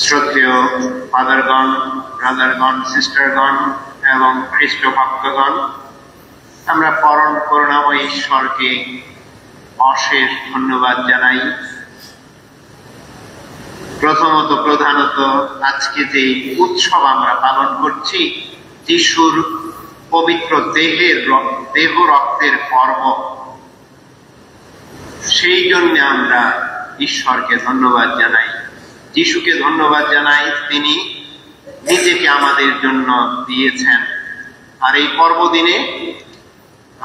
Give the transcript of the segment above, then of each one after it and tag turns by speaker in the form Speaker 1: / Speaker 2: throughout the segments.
Speaker 1: শ্রদ্ধেয় ফাদারগণ, ব্রাদারগণ, সিস্টারগণ এবং খ্রিস্ট ভক্তগণ, আমরা পরম করুণাময় ঈশ্বরকে অশেষ ধন্যবাদ জানাই। প্রথমত প্রধানত আজকে যে উৎসব আমরা পালন করছি, যিশুর পবিত্র দেহ রক্তের পর্ব, সেই জন্য আমরা ঈশ্বরকে ধন্যবাদ জানাই, যিশুকে ধন্যবাদ জানাই, তিনি নিজেকে আমাদের জন্য দিয়েছেন। আর এই পর্বদিনে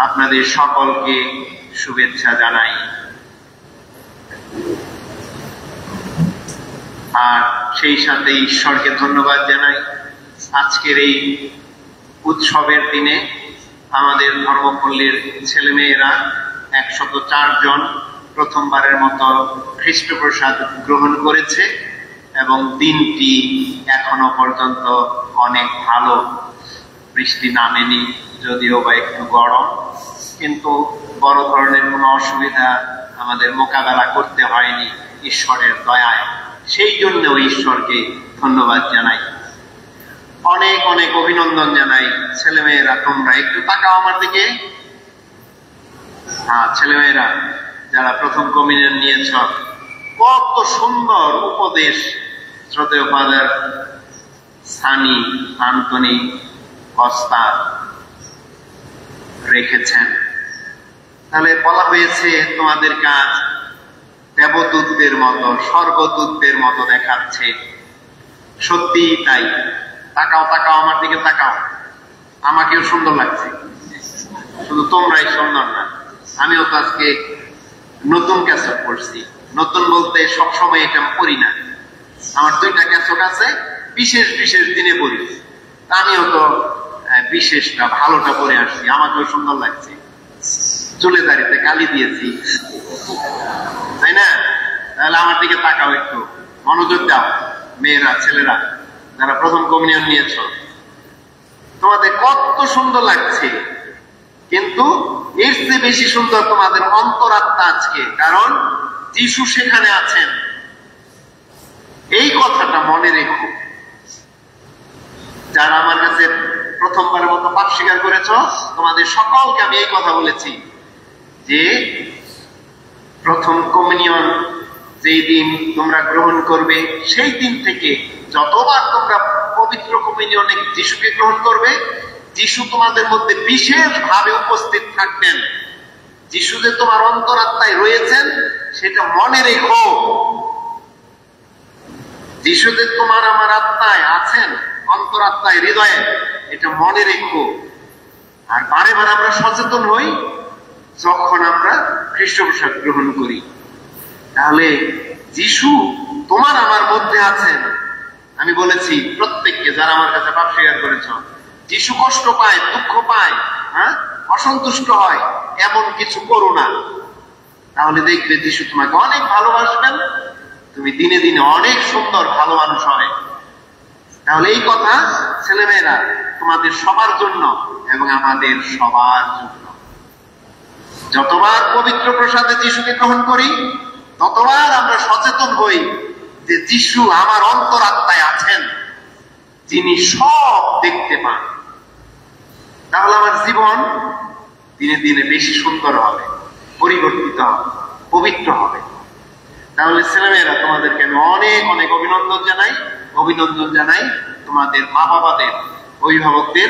Speaker 1: আপনাদের সকলকে শুভেচ্ছা জানাই। আর সেই সাথে ঈশ্বরকে ধন্যবাদ জানাই, আজকের এই উৎসবের দিনে আমাদের ধর্মপল্লীর ছেলেমেয়েরা 104 জন প্রথমবারের মতো খ্রিস্টপ্রসাদ গ্রহণ করেছে এবং দিনটি এখনো পর্যন্ত অনেক ভালো। বৃষ্টি নামেনি, যদিও বা একটু গরম, কিন্তু বড় ধরনের কোনো অসুবিধা আমাদের মোকাবেলা করতে হয়নি ঈশ্বরের দয়ায়। সেই জন্য ঈশ্বরকে ধন্যবাদ জানাই, অনেক অনেক অভিনন্দন জানাই। ছেলেমেয়েরা তোমরা একটু তাকাও আমার দিকে। হ্যাঁ, ছেলেমেয়েরা যারা প্রথম কমিউনিয়ন নিয়েছ, কত সুন্দর উপদেশ শ্রদ্ধেয় ফাদার সানি আন্তনি কস্তা রেখেছেন। তাহলে বলা হয়েছে তোমাদের কাজ দেবদূতদের মতো, স্বর্গদূতদের মতো দেখাচ্ছে। সত্যি তাই। তাকাও তাকাও আমার দিকে তাকাও, আমাকেও সুন্দর লাগছে। শুধু তোমরাই সুন্দর না, আমিও তো আজকে নতুন ক্যাসেট পড়ছি। নতুন বলতে সবসময় এটা পড়ি না, আমার 2টা ক্যাসেট আছে, বিশেষ বিশেষ দিনে পড়ি। আমিও তো বিশেষটা ভালোটা পরে আসছি, আমাকেও সুন্দর লাগছে। চুলে দাঁড়িতে কালি দিয়েছি, তাই না? তাহলে আমার দিকে তাকাও, একটু মনোযোগ দাও। মেয়েরা, ছেলেরা যারা প্রথম কমিউনিয়ন নিয়েছ, তোমাদের কত সুন্দর লাগছে। কিন্তু এর চেয়ে বেশি সুন্দর তোমাদের অন্তরাত্মা আজকে, কারণ যিশু সেখানে আছেন। এই কথাটা মনে রেখো। যারা আমার কাছে প্রথমবারের মতো পাপ স্বীকার করেছ, তোমাদের সকলকে আমি এই কথা বলেছি যে প্রথম কমিউনিয়ন যেই দিন তোমরা গ্রহণ করবে, সেই দিন থেকে যতবার তোমরা পবিত্র কমিউনিয়নে যিশুকে গ্রহণ করবে, যিশু তোমাদের মধ্যে বিশেষ ভাবে উপস্থিত থাকবেন। যিশু যে তোমার অন্তরাত্মায় রয়েছেন সেটা মনে রেখো। যিশু যে তোমার আমার আত্মায় আছেন, অন্তরাত্মায়, হৃদয়ে, এটা মনে রেখো। আর বারে বারে আমরা সচেতন হই যখন আমরা খ্রিস্টপ্রসাদ গ্রহণ করি। তাহলে যিশু তোমার আমার মধ্যে আছেন। আমি বলেছি প্রত্যেককে, যারা আমার কাছে পাপ স্বীকার করেছ, যিশু কষ্ট পায়, দুঃখ পায়, অসন্তুষ্ট হয়, এমন কিছু করো না। তাহলে দেখবে যিশু তোমাকে অনেক ভালোবাসবেন, তুমি দিনে দিনে অনেক সুন্দর ভালো মানুষ হবে। তাহলে এই কথা ছেলেমেয়েরা তোমাদের সবার জন্য এবং আমাদের সবার জন্য। যতবার পবিত্র প্রসাদে যিশুকে গ্রহণ করি, ততবার আমরা সচেতন হই যে যিশু আমার অন্তরাত্মায় আছেন, যিনি সব দেখতে পান। তাহলে আমার জীবন দিনে দিনে বেশি সুন্দর হবে, পরিবর্তিত হবে, পবিত্র হবে। তাহলে ছেলেমেয়েরা তোমাদেরকে আমি অনেক অনেক অভিনন্দন জানাই। অভিনন্দন জানাই তোমাদের মা বাবাদের, অভিভাবকদের।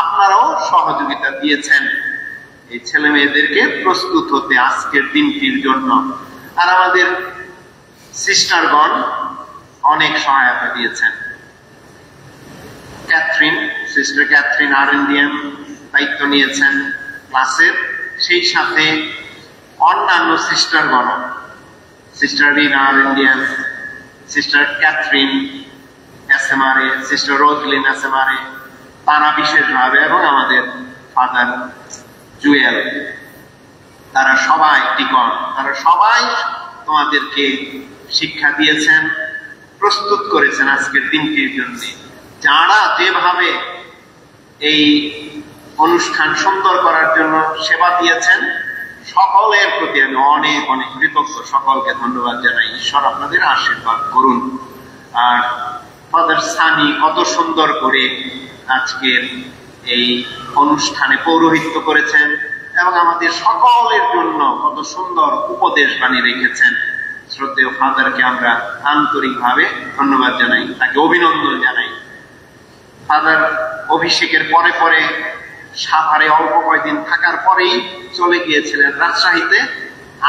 Speaker 1: আপনারাও সহযোগিতা দিয়েছেন এই ছেলে মেয়েদেরকে প্রস্তুত হতে আজকের দিনটির জন্য। আর আমাদের সিস্টারগণ অনেক সহায়তা দিয়েছেন। ক্যাথরিন, সিস্টার ক্যাথরিন আরএনডিএম দায়িত্ব নিয়েছেন ক্লাসের, সেই সাথে অন্যান্য সিস্টারগণ, সিস্টার রিনা আরএনডিএম, সিস্টার ক্যাথরিন এসএমআরএ, সিস্টার রোজলিন এসএমআরএ, তারা বিশেষভাবে, এবং আমাদের ফাদার জুয়েল, তারা সবাই টিকন, তারা সবাই তোমাদেরকে শিক্ষা দিয়েছেন, প্রস্তুত করেছেন আজকের দিনটির জন্য। যারা যেভাবে এই অনুষ্ঠান সুন্দর করার জন্য সেবা দিয়েছেন, সকলের প্রতি আমি অনেক অনেক কৃতজ্ঞ। সকলকে ধন্যবাদ জানাই। ঈশ্বর আপনাদের আশীর্বাদ করুন। আর ফাদার সানি কত সুন্দর করে আজকের এই অনুষ্ঠানে পৌরোহিত্য করেছেন এবং আমাদের সকলের জন্য কত সুন্দর উপদেশ বাণী রেখেছেন। শ্রদ্ধেয় ফাদারকে আমরা আন্তরিকভাবে ধন্যবাদ জানাই, তাকে অভিনন্দন জানাই। ফাদার অভিষেকের পরে পরে সাভারে অল্প কয়েকদিন থাকার পরেই চলে গিয়েছিলেন রাজশাহীতে।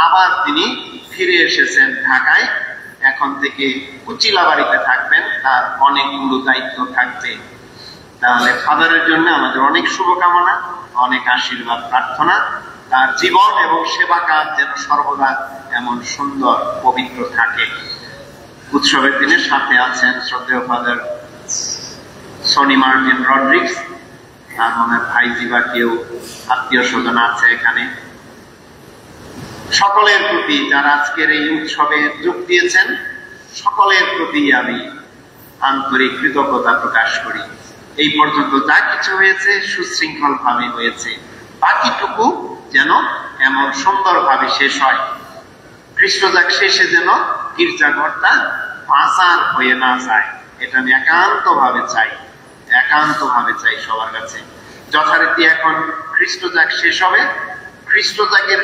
Speaker 1: আবার তিনি ফিরে এসেছেন ঢাকায়। এখন থেকে কুচিলাবাড়িতে থাকবেন, তার অনেকগুলো দায়িত্ব থাকবে। তাহলে ফাদারের জন্য আমাদের অনেক শুভকামনা, অনেক আশীর্বাদ প্রার্থনা। তার জীবন এবং সেবা কাজ যেন সর্বদা এমন সুন্দর পবিত্র থাকে। উৎসবের দিনের সাথে আছেন শ্রদ্ধেয় ফাদার সনি মার্টিন রড্রিক্স, আর মনে হয় ভাইজি বা কেউ আত্মীয় স্বজন আছে এখানে। সকলের প্রতি যারা আজকের এই উৎসবে যোগ দিয়েছেন সকলের প্রতি আমি আন্তরিক কৃতজ্ঞতা প্রকাশ করি। এই পর্যন্ত যা কিছু হয়েছে সুশৃঙ্খল ভাবে হয়েছে, বাকিটুকু যেন এমন সুন্দর ভাবে শেষ হয়। খ্রিস্টজাগ শেষে যেন গির্জাঘরটা বাজার হয়ে না যায়, এটা আমি একান্ত ভাবে চাই সবার কাছে। যথারীতি এখন খ্রিস্টজাগ শেষ হবে, খ্রিস্টজাগের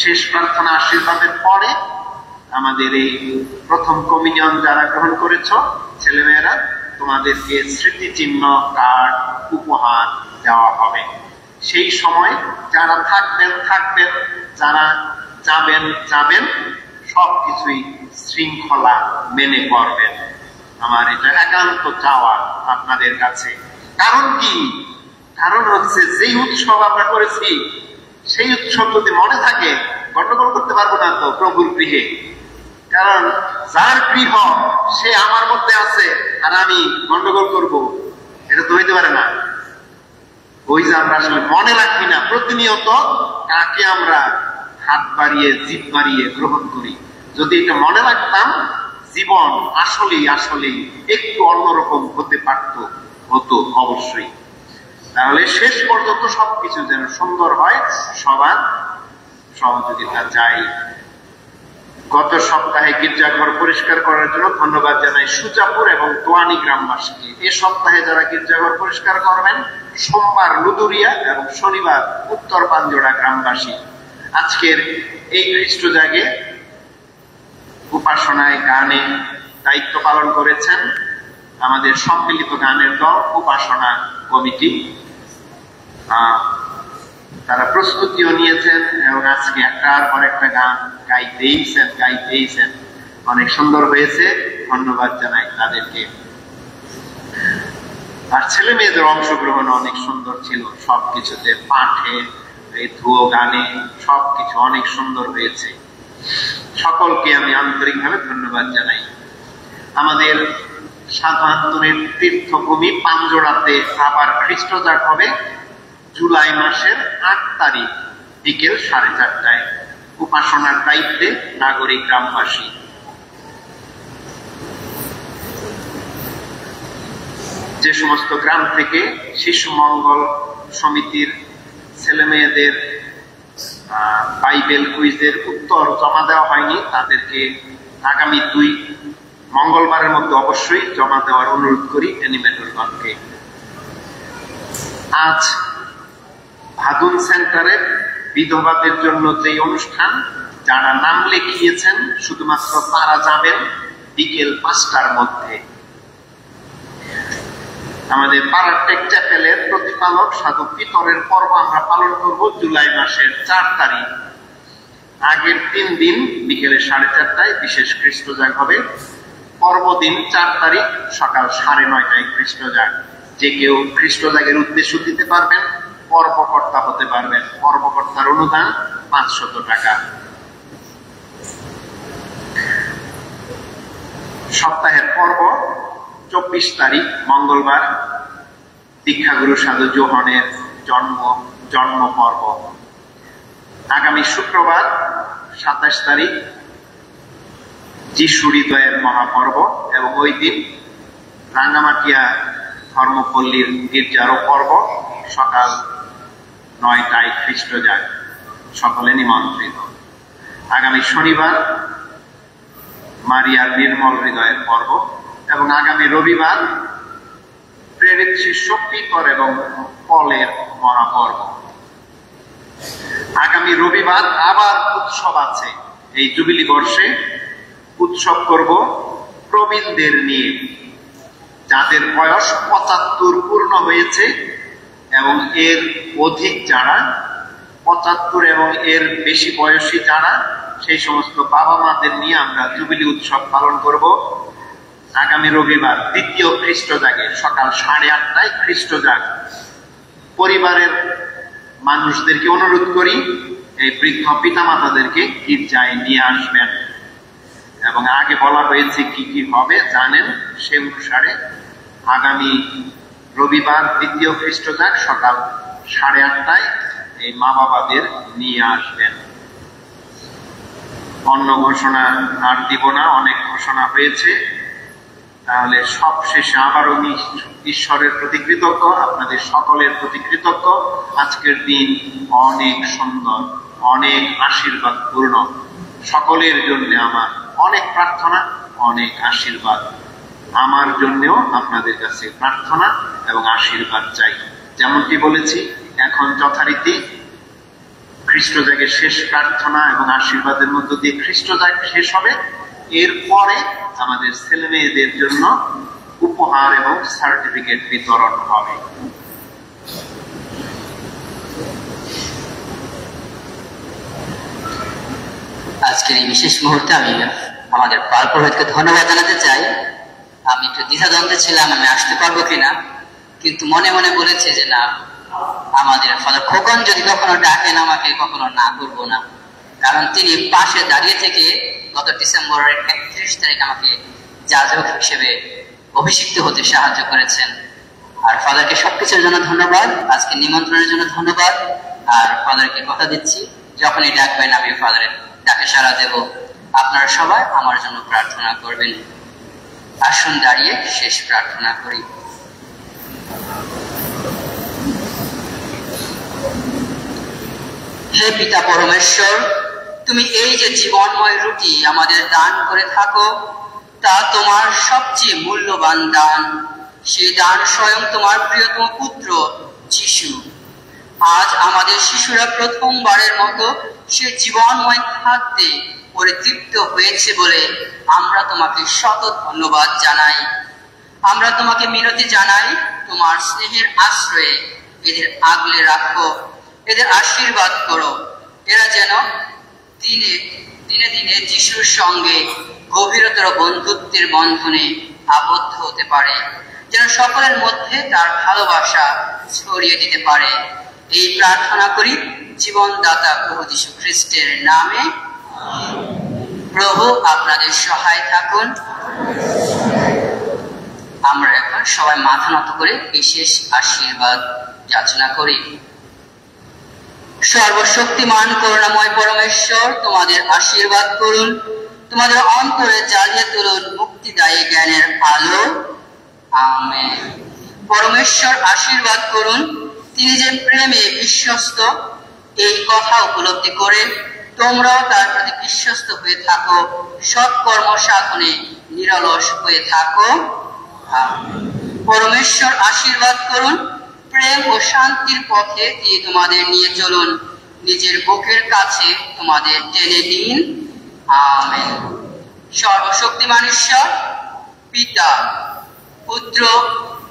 Speaker 1: শেষ প্রার্থনা আশীর্বাদের পরে আমাদের এই প্রথম কমিউনিয়ন যারা গ্রহণ করেছ ছেলেমেয়েরা, তোমাদেরকে স্মৃতিচিহ্ন কার্ড উপহার দেওয়া হবে। সেই সময় যারা থাকবেন, যারা যাবেন সবকিছুই শৃঙ্খলা মেনে করবেন। আমার এটা একান্ত চাওয়া আপনাদের কাছে। কারণ কি? কারণ হচ্ছে যেই উৎসব আমরা করেছি সেই উৎসব যদি মনে থাকে গন্ডগোল করতে পারবো না তো প্রভুর গৃহে। কারণ যার গৃহ সে আমার মধ্যে আছে আর আমি গন্ডগোল করব, এটা তো হইতে পারে না। ওই যে আমরা আসলে মনে রাখি না প্রতিনিয়ত কাকে আমরা হাত বাড়িয়ে জিভ বাড়িয়ে গ্রহণ করি। যদি এটা মনে রাখতাম জীবন আসলেই একটু অন্যরকম হতো অবশ্যই। তাহলে শেষ পর্যন্ত সবকিছু যেন সুন্দর হয়, সবার সহযোগিতা চাই। গত সপ্তাহে গির্জাঘর পরিষ্কার করার জন্য ধন্যবাদ জানাই সুজাপুর এবং তোয়ানি গ্রামবাসীকে। এ সপ্তাহে যারা গির্জাঘর পরিষ্কার করবেন সোমবার লুদুরিয়া এবং শনিবার উত্তর পাঞ্জোড়া গ্রামবাসী। আজকের এই খ্রিস্টজাগে উপাসনায় গানে দায়িত্ব পালন করেছেন আমাদের সম্মিলিত গানের দল উপাসনা কমিটি। তারা প্রস্তুতিও নিয়েছেন এবং আজকে একটার পর একটা গান গাইতেইছেন। অনেক সুন্দর হয়েছে, ধন্যবাদ জানাই তাদেরকে। আর ছেলে মেয়েদের অংশগ্রহণ অনেক সুন্দর ছিল, সবকিছুতে পাঠে ধুয়ো গানে সবকিছু অনেক সুন্দর হয়েছে। সকলকে আমি আন্তরিকভাবে ধন্যবাদ জানাই। আমাদের সাধারণের তীর্থভূমি পাঞ্জোড়াতে আবার খ্রিস্টজাগ হবে জুলাই মাসের 8 তারিখ বিকেল 4:30টায়। উপাসনার দায়িত্বে নাগরিক গ্রামবাসী। যে সমস্ত গ্রাম থেকে শিশু মঙ্গল সমিতির ছেলে মেয়েদের বাইবেল কুইজের উত্তর জমা দেওয়া হয়নি, তাদেরকে আগামী 2 মঙ্গলবারের মধ্যে অবশ্যই জমা দেওয়ার অনুরোধ করি অ্যানিমেটরগণকে। আজ ভাদুন সেন্টারের বিধবাদের জন্য যে অনুষ্ঠান, যারা নাম লিখিয়েছেন শুধুমাত্র তারা যাবেন বিকেল 5টার মধ্যে। আমাদের পাড়ার টেক চ্যাপেলের প্রতিপালক সাধু পিতরের পর্ব আমরা পালন করব জুলাই মাসের 4 তারিখ। আগের 3 দিন বিকেলে 4:30টায় বিশেষ খ্রিস্টজাগ হবে। পর্বদিন 4 তারিখ সকাল 9:30টায় খ্রিস্টজাগ। যে কেউ খ্রিস্টজাগের উদ্দেশ্য দিতে পারবেন, পর্বকর্তা হতে পারবেন। পর্বকর্তার অনুদান 500 টাকা। সপ্তাহের পর্ব 24 তারিখ মঙ্গলবার দীক্ষাগুরু সাধু জোহনের জন্ম পর্ব। আগামী শুক্রবার 27 তারিখ যিশু হৃদয়ের মহাপর্ব এবং ওই দিন রাঙ্গামাটিয়া ধর্মপল্লীর গির্জারও পর্ব সকাল 9টায় খ্রিস্টজাগ। সকলে নিমন্ত্রিত। আগামী শনিবার মারিয়ার নির্মল হৃদয়ের পর্ব এবং আগামী রবিবার প্রেরিত শিষ্য পিতর এবং পলের মহাপর্ব। আগামী রবিবার আবার উৎসব আছে। এই জুবিলি বর্ষে উৎসব করব প্রবীণদের নিয়ে, যাদের বয়স 75 পূর্ণ হয়েছে এবং এর অধিক যারা, 75 এবং এর বেশি বয়সী যারা, সেই সমস্ত বাবা মাদের নিয়ে আমরা জুবিলি উৎসব পালন করব আগামী রবিবার 2য় খ্রিস্টজাগে সকাল 8:30টায় খ্রিস্টজাগ। পরিবারের মানুষদেরকে অনুরোধ করি এই বৃদ্ধ পিতামাতাদেরকে গির্জায় নিয়ে আসবেন এবং আগে বলা হয়েছে কি কি হবে জানেন, সে অনুসারে আগামী রবিবার 2য় খ্রিস্টজাগ সকাল 8:30টায় এই মা বাবাদের নিয়ে আসবেন। অন্য ঘোষণা আর দিব না, অনেক ঘোষণা হয়েছে। তাহলে সব শেষে আবারও ঈশ্বরের প্রতি কৃতজ্ঞ, আপনাদের সকলের প্রতি কৃতজ্ঞ। আজকের দিন অনেক সুন্দর, অনেক আশীর্বাদ পূর্ণ। সকলের জন্য আমার অনেক প্রার্থনা, অনেক আশীর্বাদ। আমার জন্যও আপনাদের কাছে প্রার্থনা এবং আশীর্বাদ চাই। যেমনটি বলেছি, এখন যথারীতি খ্রিস্টজাগের শেষ প্রার্থনা এবং আশীর্বাদের মধ্য দিয়ে খ্রিস্টজাগ শেষ হবে। এরপরে আমাদের ছেলে মেয়েদের জন্য উপহার এবং সার্টিফিকেট বিতরণ হবে।
Speaker 2: আজকের এই বিশেষ মুহূর্তে আমি আমাদের পাল পুরোহিতকে ধন্যবাদ জানাতে চাই। আমি একটু দ্বিধাদ্বন্দ্বে ছিলাম আমি আসতে পারবো কিনা, কিন্তু মনে মনে বলেছে যে না, আমাদের ফাদার খোকন যদি কখনো ডাকেন আমাকে কখনো না করবো না, কারণ তিনি পাশে দাঁড়িয়ে থেকে গত ডিসেম্বরের 31 তারিখ আমাকে যাজক হিসেবে অভিষিক্ত হতে সাহায্য করেছেন। আর ফাদারকে সবকিছুর জন্য ধন্যবাদ, আজকে নিমন্ত্রণের জন্য ধন্যবাদ। আর ফাদারকে কথা দিচ্ছি, যখনই ডাকবেন আমি ফাদারের ডাকে সাড়া দেব। আপনারা সবাই আমার জন্য প্রার্থনা করবেন। আসুন দাঁড়িয়ে শেষ প্রার্থনা করি। হে পিতা পরমেশ্বর, তুমি এই যে জীবনময় রুটি আমাদের দান করে থাকো, তা তোমার সবচেয়ে মূল্যবান দান। সেই দান স্বয়ং তোমার প্রিয়তম পুত্র যিশু। আজ আমাদের শিশুরা প্রথমবারের মতো সে জীবনময় খাদ্যে পরিতৃপ্ত হয়েছে বলে আমরা তোমাকে শত ধন্যবাদ জানাই। আমরা তোমাকে মিনতি জানাই, তোমার স্নেহের আশ্রয়ে এদের আগলে রাখো, এদের আশীর্বাদ করো। এরা যেন দিনে দিনে দিনে যিশুর সঙ্গে গভীরতর বন্ধুত্বের বন্ধনে আবদ্ধ হতে পারে, যেন সকলের মধ্যে তার ভালোবাসা ছড়িয়ে দিতে পারে। এই প্রার্থনা করি জীবনদাতা প্রভু যীশু খ্রিস্টের নামে। প্রভু আপনাদের সহায় থাকুন। আমরা এখন সবাই মাথা নত করে বিশেষ আশীর্বাদ যাচনা করি। সর্বশক্তিমান করুণাময় পরমেশ্বর, তোমাদের আশীর্বাদ করুন, তোমাদের অন্তরে জ্বালিয়ে তুলুন মুক্তিদায়ী জ্ঞানের আলো। আমেন। পরমেশ্বর আশীর্বাদ করুন, তিনি যে প্রেমে বিশ্বস্ত, এই কথা উপলব্ধি করে তোমরাও তার প্রতি বিশ্বস্ত হয়ে থাকো, সৎকর্ম সাধনে নিরলস হয়ে থাকো। পরমেশ্বর আশীর্বাদ করুন, প্রেম ও শান্তির পথে দিয়ে তোমাদের নিয়ে চলুন, নিজের বুকের কাছে তোমাদের টেনে নিন। আমেন। সর্বশক্তিমান ঈশ্বর পিতা, পুত্র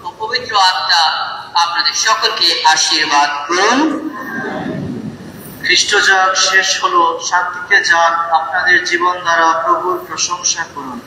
Speaker 2: ও পবিত্র আত্মা আপনাদের সকলকে আশীর্বাদ করুন।
Speaker 3: খ্রিস্টজাগ শেষ হলো, শান্তিতে যান, আপনাদের জীবন দ্বারা প্রভুর প্রশংসা করুন।